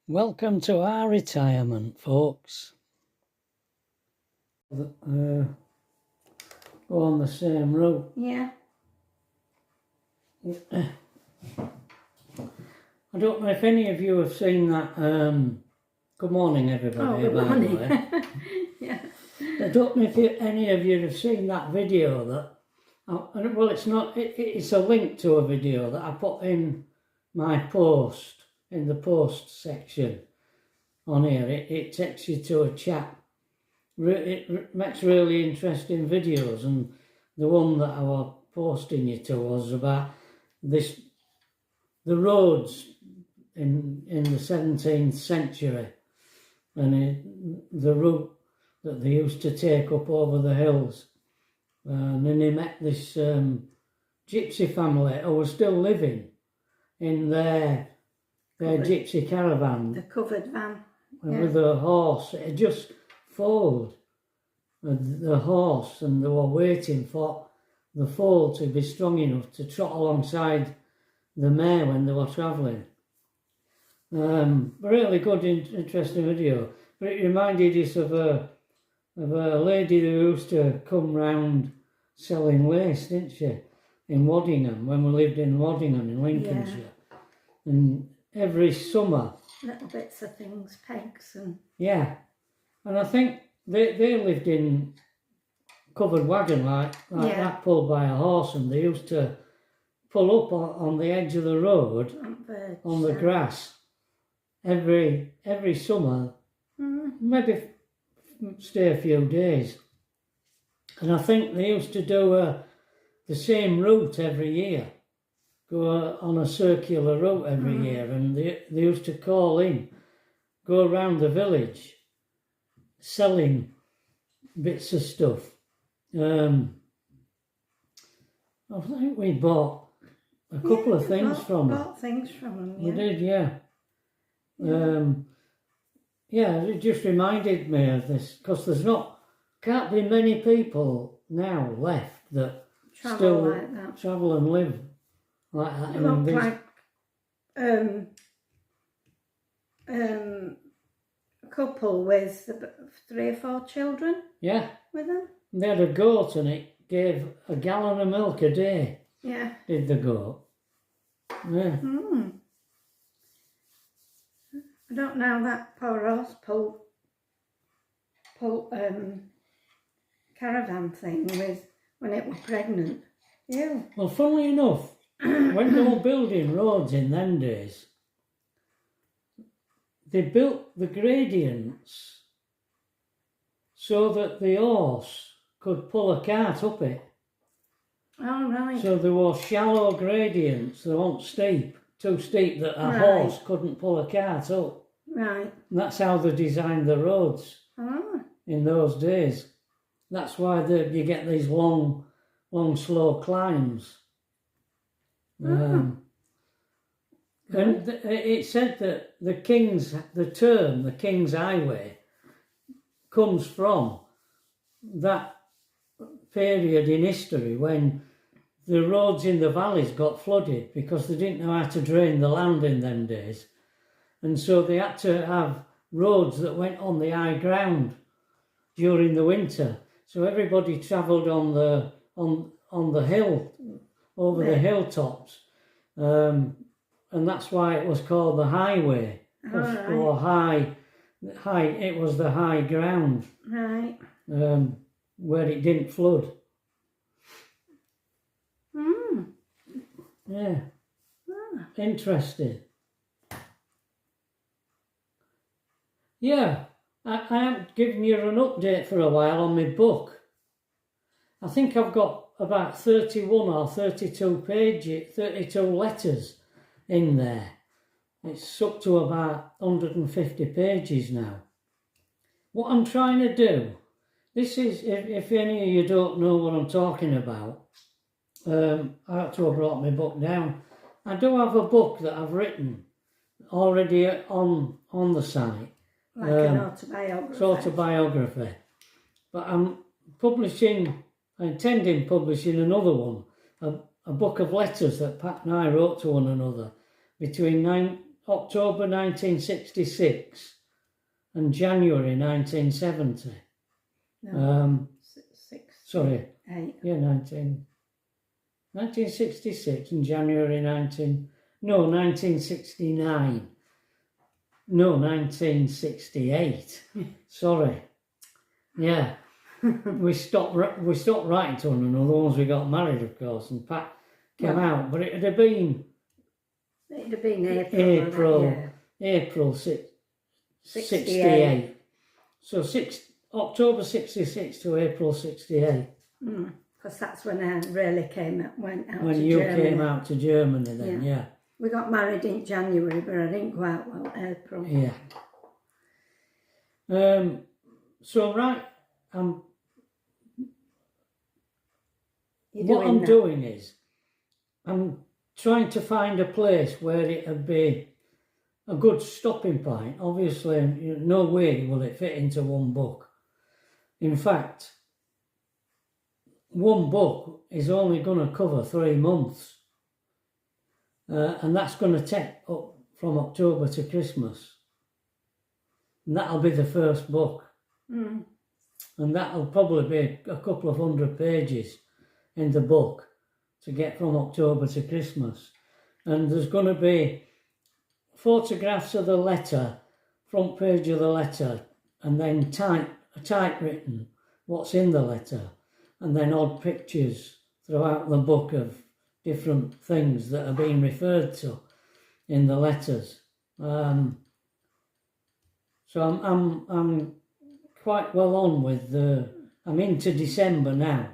Welcome to our retirement, folks. Go on the same route. Yeah. I don't know if any of you have seen that. Good morning, everybody. Oh, good morning. Yeah. I don't know if any of you have seen that video that. Well, it's not. It's a link to a video that I put in my post in the post section on here. It takes you to a chat. It makes really interesting videos, and the one that I was posting you to was about the roads in the 17th century, and the route that they used to take up over the hills. And then he met this gypsy family who was still living in their gypsy caravan. The covered van. With a horse. It had just foaled, the horse, and they were waiting for the foal to be strong enough to trot alongside the mare when they were travelling. Really good, interesting video. But it reminded us of a lady who used to come round selling lace, didn't she, in Waddingham, when we lived in Waddingham in Lincolnshire. Yeah. And every summer... Little bits of things, pegs and... Yeah. And I think they lived in covered wagon like that, pulled by a horse, and they used to pull up on the edge of the road on the grass every summer, maybe stay a few days. And I think they used to do the same route every year, go on a circular route every year, and they used to call in, go around the village selling bits of stuff. I think we bought a couple of things from them. Bought things from them, yeah. We did, yeah. It just reminded me of this, because can't be many people now left that travel and live like that. They look like a couple with 3 or 4 children. Yeah. With them. They had a goat, and it gave a gallon of milk a day. Yeah. Did the goat. Yeah. I don't know that poor horse pull caravan thing when it was pregnant. Yeah. Well, funnily enough, when they were building roads in them days, they built the gradients so that the horse could pull a cart up it. Oh, right. So there were shallow gradients, they weren't steep, too steep that a horse couldn't pull a cart up. Right. And that's how they designed the roads in those days. That's why you get these long, slow climbs. And it said that the King's Highway comes from that period in history when the roads in the valleys got flooded because they didn't know how to drain the land in them days. And so they had to have roads that went on the high ground during the winter. So everybody travelled on the hill, over the hilltops. And that's why it was called the highway. Or high, it was the high ground. Right. Where it didn't flood. Yeah. Interesting. Yeah, I haven't given you an update for a while on my book. I think I've got about 31 or 32 pages, 32 letters in there. It's up to about 150 pages now. What I'm trying to do, this is, if any of you don't know what I'm talking about, I ought to have brought my book down. I do have a book that I've written already on the site. Like an autobiography. It's autobiography. But I'm intending publishing another one, a book of letters that Pat and I wrote to one another between October 1966 and January 1970. No, Sorry, 8. yeah, 1966 and January 1969. No, 1968. Sorry. Yeah. we stopped writing to one another once we got married, of course, and Pat came out. But it'd have been April 68. So October 66 to April 68. Because that's when I really went out when to you Germany. came out to Germany then, yeah. We got married in January, but I didn't go out well April. Yeah. So right, what I'm doing is I'm trying to find a place where it would be a good stopping point. Obviously, no way will it fit into one book. In fact, one book is only going to cover 3 months. And that's going to take up from October to Christmas. And that'll be the first book. And that'll probably be a couple of 100 pages in the book to get from October to Christmas. And there's going to be photographs of the letter, front page of the letter, and then typewritten what's in the letter, and then odd pictures throughout the book of different things that are being referred to in the letters. So I'm quite well on with I'm into December now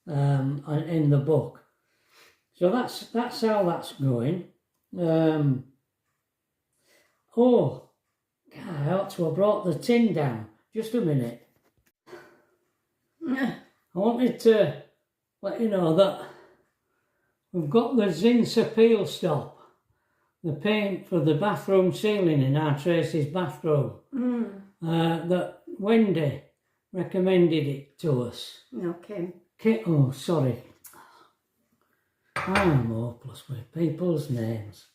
in the book. So that's how that's going. Oh, God, I ought to have brought the tin down. Just a minute. I wanted to let you know that we've got the Zinser peel stop, the paint for the bathroom ceiling in our Tracy's bathroom. That Wendy recommended it to us. No, Kim. Oh, sorry. I'm hopeless with people's names.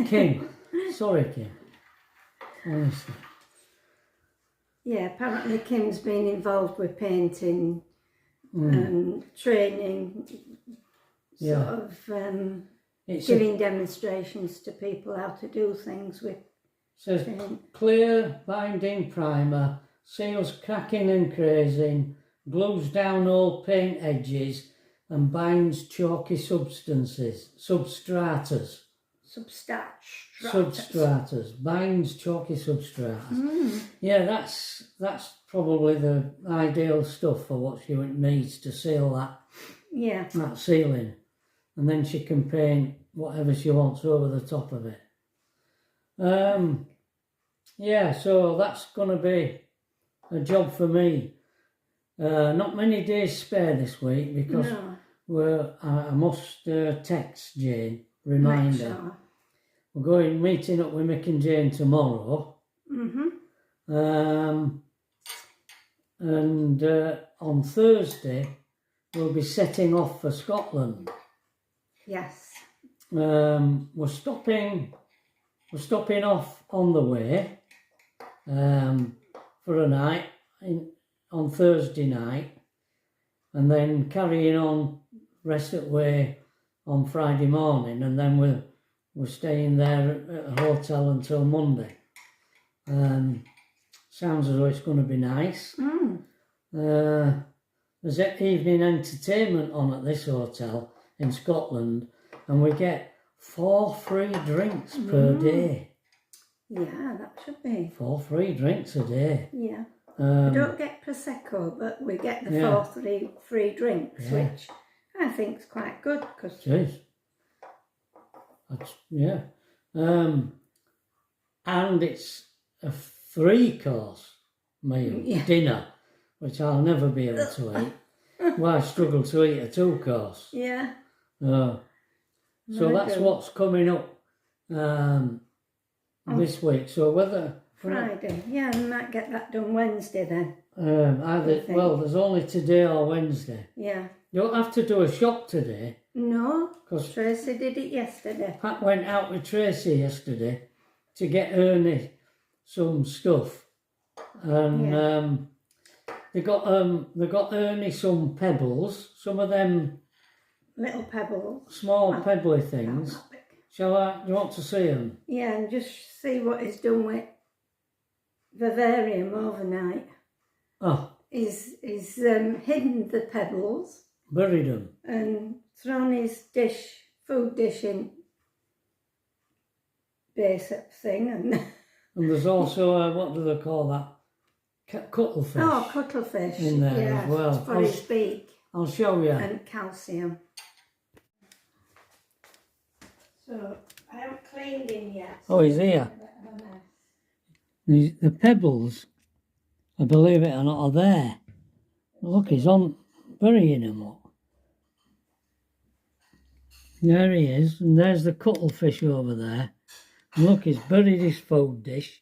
Kim. Sorry, Kim. Honestly. Yeah, apparently Kim's been involved with painting and training, sort of giving demonstrations to people how to do things with says paint. Clear binding primer, seals cracking and crazing, glues down all paint edges and binds chalky substratus, binds chalky substratus. Yeah, that's probably the ideal stuff for what she needs to seal that ceiling, and then she can paint whatever she wants over the top of it. Yeah, so that's going to be a job for me. Not many days spare this week because I must text Jane, reminder. We're meeting up with Mick and Jane tomorrow. And on Thursday we'll be setting off for Scotland. Yes. We're stopping off on the way for a night on Thursday night, and then carrying on rest at way on Friday morning, and then we're staying there at a hotel until Monday. Sounds as though it's going to be nice. There's evening entertainment on at this hotel in Scotland, and we get 4 free drinks per day. Yeah, that should be. 4 free drinks a day. Yeah. We don't get Prosecco, but we get the 4 free drinks, which I think is quite good. Cause it is. And it's a 3-course meal, dinner, which I'll never be able to eat. Well, I struggle to eat a 2-course. Yeah. So that's what's coming up this week. So whether Friday, yeah, we might get that done Wednesday then. There's only today or Wednesday. Yeah. You don't have to do a shop today. No, 'Cause Tracy did it yesterday. Pat went out with Tracy yesterday to get Ernie some stuff, and they got Ernie some pebbles, some of them Little pebbles. small pebbly things. Not that big. Shall I? Do you want to see them? Yeah, and just see what he's done with vivarium overnight. Oh, He's hidden the pebbles buried them. and thrown his food dish in basic thing and And there's also what do they call that? Cuttlefish. oh, cuttlefish in there as well. for his beak I'll show you. and calcium. So I haven't cleaned him yet. Oh, he's here. The pebbles, I believe it or not, are there. Look, he's on burying them up. There he is, and there's the cuttlefish over there. And look, he's buried his food dish.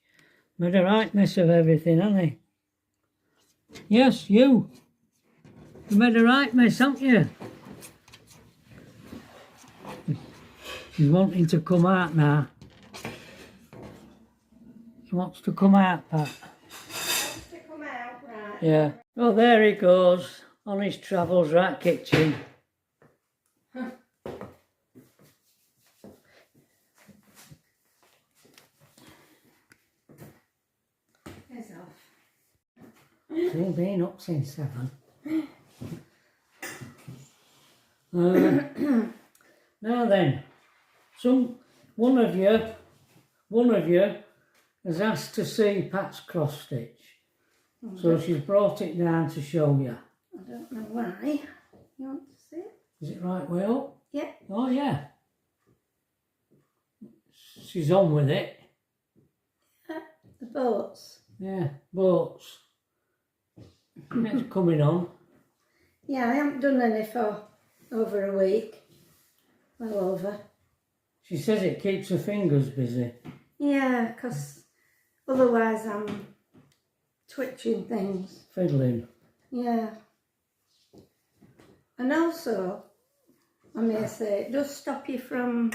Made a right mess of everything, hasn't he? Yes, you. You made a right mess, haven't you? He's wanting to come out now. He wants to come out, Pat. Wants to come out, right? Yeah. Oh, there he goes on his travels, right kitchen. He's off. He's been up since 7. Now then, one of you has asked to see Pat's cross stitch, so she's brought it down to show you. I don't know why. You want to see it? Is it right way up? Yeah. Oh yeah. She's on with it. The boats. Yeah, boats. It's coming on. Yeah, I haven't done any for over a week. Well over. She says it keeps her fingers busy. Yeah, because otherwise I'm twitching things. Fiddling. Yeah. And also, I may say, it does stop you from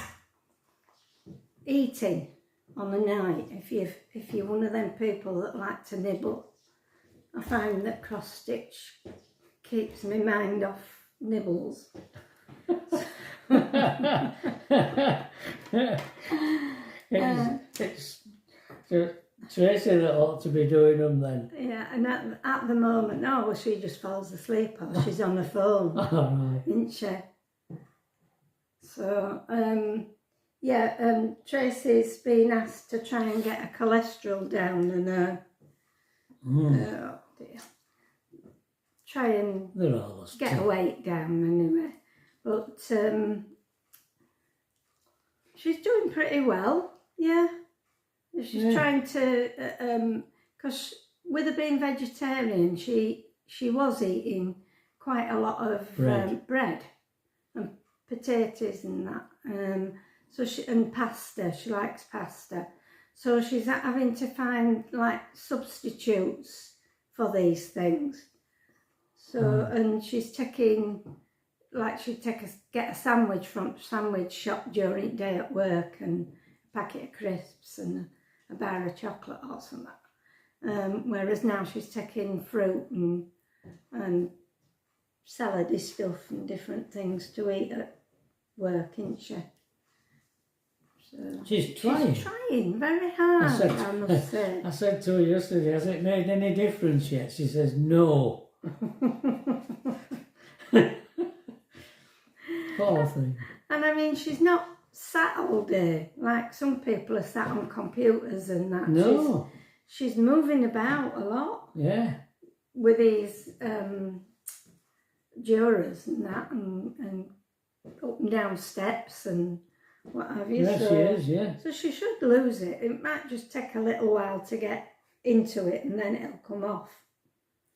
eating on the night if you're one of them people that like to nibble. I find that cross stitch keeps my mind off nibbles. It's Tracy that ought to be doing them then. Yeah, and at the moment, no, well, she just falls asleep or she's on the phone, All right. isn't she? So, Tracy's been asked to try and get her cholesterol down and oh dear, try and get her weight down anyway. But she's doing pretty well, yeah. She's trying to, because with her being vegetarian, she was eating quite a lot of bread and potatoes and that. And pasta. She likes pasta, so she's having to find like substitutes for these things. So and she's taking, like she'd get a sandwich from sandwich shop during the day at work and a packet of crisps and a bar of chocolate or something. Whereas now she's taking fruit and salady stuff and different things to eat at work, isn't she? So She's trying. She's trying very hard, I must say. I said to her yesterday, has it made any difference yet? She says, no. Poor thing. And I mean, she's not sat all day like some people are sat on computers and that. No. She's moving about a lot. Yeah. With these juras and that, and up and down steps and what have you. Yes, she is, yeah. So she should lose it. It might just take a little while to get into it and then it'll come off.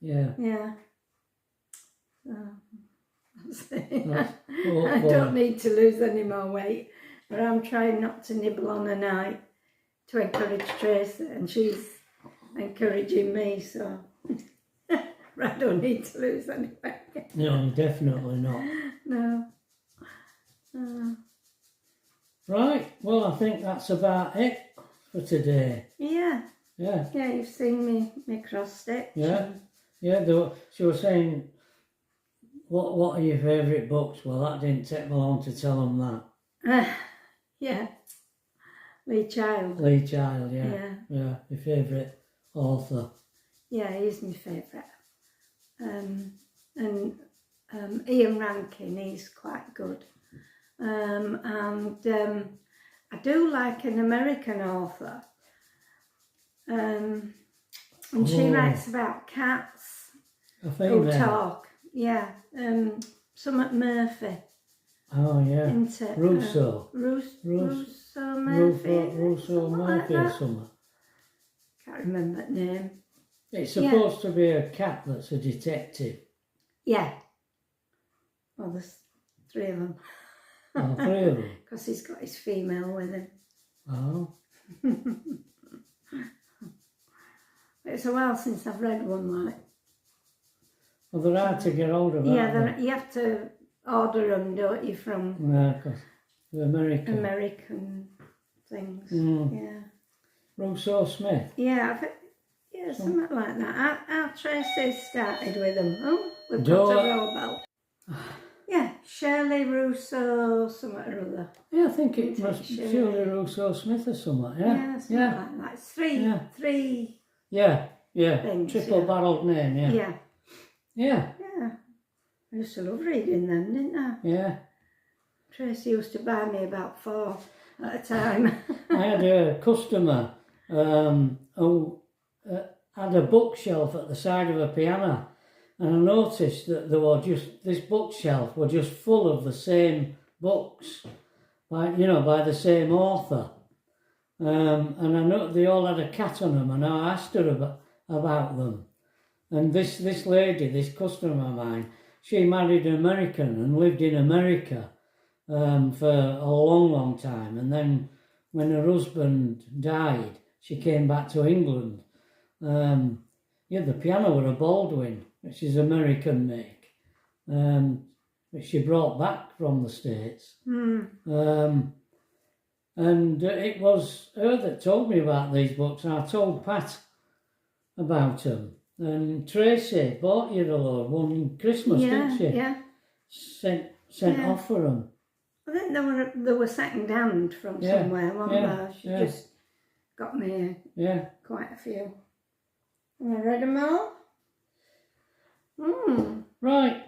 Yeah. Yeah. Oh, I don't need to lose any more weight, but I'm trying not to nibble on a night to encourage Tracy, and she's encouraging me, so I don't need to lose any weight. No, definitely not. No. Right, well, I think that's about it for today. Yeah. Yeah. Yeah, you've seen me cross stitch. Yeah. Yeah, she was saying, what are your favourite books? Well, that didn't take me long to tell them that. Yeah. Lee Child. Lee Child, yeah. Yeah. Yeah, my favourite author. Yeah, he's my favourite. Ian Rankin, he's quite good. I do like an American author. And she writes about cats who talk. Yeah. Summat Murphy. Oh, yeah. Russo. Russo Murphy. Russo Murphy or something. Can't remember that name. It's supposed to be a cat that's a detective. Yeah. Well, there's 3 of them. Oh, 3 of them? Because he's got his female with him. Oh. It's a while since I've read one like. Well, they're hard to get hold of. Yeah, you have to order them, don't you, from because the American things. Yeah. Russo Smith. Yeah, something like that. Our Tracy started with them. Oh, we've got a robot. Yeah, Shirley Russo, something or other. Yeah, I think it must be Shirley Russo Smith or something. Yeah, something like that. It's three. Yeah, things, triple-barreled name. Yeah. Yeah. I used to love reading them, didn't I? Yeah. Tracy used to buy me about 4 at a time. I had a customer who had a bookshelf at the side of a piano, and I noticed that this bookshelf were just full of the same books, by the same author. And I know they all had a cat on them, and I asked her about them. And this lady, this customer of mine, she married an American and lived in America for a long, long time. And then when her husband died, she came back to England. The piano were a Baldwin, which is American make, which she brought back from the States. And it was her that told me about these books, and I told Pat about them. And Tracy bought you a load one Christmas, didn't she? Yeah. Sent off for them. I think they were second hand from somewhere, weren't they? She just got me quite a few. And I read them all. Right.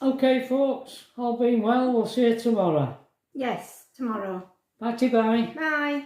Okay, folks. All being well, we'll see you tomorrow. Yes, tomorrow. Bye-bye. Bye.